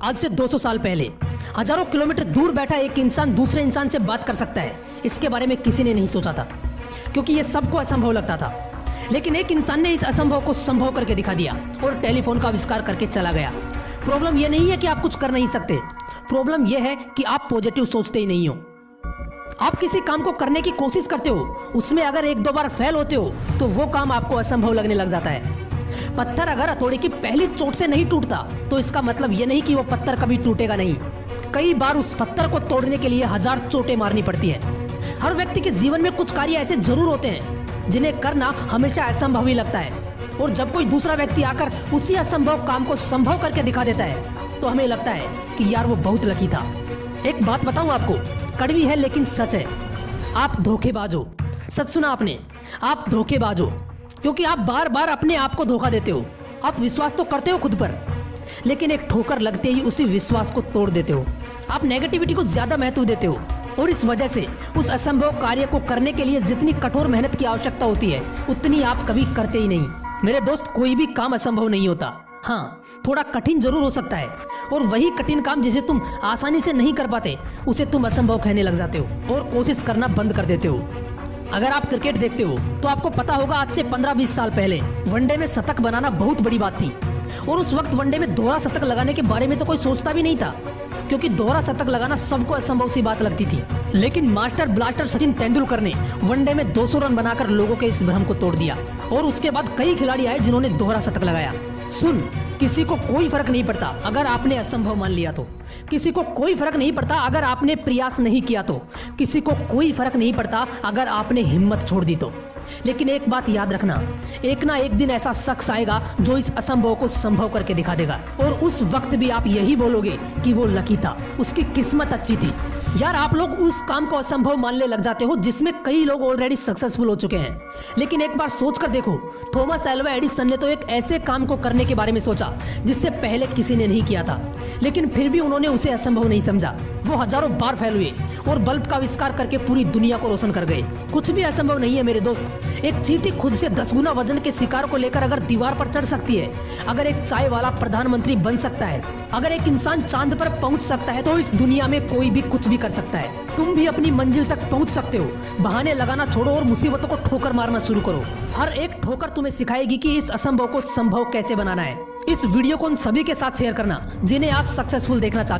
आज से 200 साल पहले हजारों किलोमीटर दूर बैठा एक इंसान दूसरे इंसान से बात कर सकता है, इसके बारे में किसी ने नहीं सोचा था, क्योंकि ये सबको असंभव लगता था। लेकिन एक इंसान ने इस असंभव को संभव करके दिखा दिया और टेलीफोन का आविष्कार करके चला गया। प्रॉब्लम यह नहीं है कि आप कुछ कर नहीं सकते, प्रॉब्लम यह है कि आप पॉजिटिव सोचते ही नहीं हो। आप किसी काम को करने की कोशिश करते हो, उसमें अगर एक दो बार फेल होते हो तो वो काम आपको असंभव लगने लग जाता है। पत्थर अगर हथौड़े की पहली चोट से नहीं टूटता तो इसका मतलब ये नहीं कि वो पत्थर कभी टूटेगा नहीं। कई बार उस पत्थर को तोड़ने के लिए 1000 चोटें मारनी पड़ती हैं। हर व्यक्ति के जीवन में कुछ कार्य ऐसे जरूर होते हैं जिन्हें करना हमेशा असंभव ही लगता है, और जब कोई दूसरा व्यक्ति आकर उसी असंभव काम को संभव करके दिखा देता है तो हमें लगता है कि यार वो बहुत लकी था। एक बात बताऊं आपको, कड़वी है लेकिन सच है, आप धोखेबाज हो। सच सुना आपने, आप धोखेबाज हो, क्योंकि आप बार बार अपने आप को धोखा देते हो। आप विश्वास तो करते हो खुद पर, लेकिन एक ठोकर लगते ही उसी विश्वास को तोड़ देते हो। आप नेगेटिविटी को ज्यादा महत्व देते हो और इस वजह से उस असंभव कार्य को करने के लिए जितनी कठोर मेहनत की आवश्यकता होती है उतनी आप कभी करते ही नहीं। मेरे दोस्त, कोई भी काम असंभव नहीं होता। हाँ, थोड़ा कठिन जरूर हो सकता है, और वही कठिन काम जिसे तुम आसानी से नहीं कर पाते उसे तुम असंभव कहने लग जाते हो और कोशिश करना बंद कर देते हो। अगर आप क्रिकेट देखते हो तो आपको पता होगा आज से 15-20 साल पहले वनडे में शतक बनाना बहुत बड़ी बात थी, और उस वक्त वनडे में दोहरा शतक लगाने के बारे में तो कोई सोचता भी नहीं था, क्योंकि दोहरा शतक लगाना सबको असंभव सी बात लगती थी। लेकिन मास्टर ब्लास्टर सचिन तेंदुलकर ने वनडे में 200 रन बनाकर लोगों के इस भ्रम को तोड़ दिया, और उसके बाद कई खिलाड़ी आए जिन्होंने दोहरा शतक लगाया। सुन, किसी को कोई फर्क नहीं पड़ता अगर आपने असंभव मान लिया तो, किसी को कोई फर्क नहीं पड़ता अगर आपने प्रयास नहीं किया तो, किसी को कोई फर्क नहीं पड़ता अगर आपने हिम्मत छोड़ दी तो। लेकिन एक बात याद रखना, एक ना एक दिन ऐसा शख्स आएगा जो इस असंभव को संभव करके दिखा देगा, और उस वक्त भी आप यही बोलोगे कि वो लकी था, उसकी किस्मत अच्छी थी। यार, आप लोग उस काम को असंभव मानने लग जाते हो जिसमें कई लोग ऑलरेडी सक्सेसफुल हो चुके हैं। लेकिन एक बार सोच कर देखो, थॉमस एल्वा एडिसन ने तो एक ऐसे काम को करने के बारे में सोचा जिससे पहले किसी ने नहीं किया था, लेकिन फिर भी उन्होंने उसे असंभव नहीं समझा। वो हजारों बार फेल हुए और बल्ब का आविष्कार करके पूरी दुनिया को रोशन कर गए। कुछ भी असंभव नहीं है मेरे दोस्त। एक चींटी खुद से 10 गुना वजन के शिकार को लेकर अगर दीवार पर चढ़ सकती है, अगर एक चाय वाला प्रधानमंत्री बन सकता है, अगर एक इंसान चांद पर पहुंच सकता है, तो इस दुनिया में कोई भी कुछ भी कर सकता है। तुम भी अपनी मंजिल तक पहुंच सकते हो। बहाने लगाना छोड़ो और मुसीबतों को ठोकर मारना शुरू करो। हर एक ठोकर तुम्हें सिखाएगी कि इस असंभव को संभव कैसे बनाना है। इस वीडियो को उन सभी के साथ शेयर करना जिन्हें आप सक्सेसफुल देखना चाहते हो।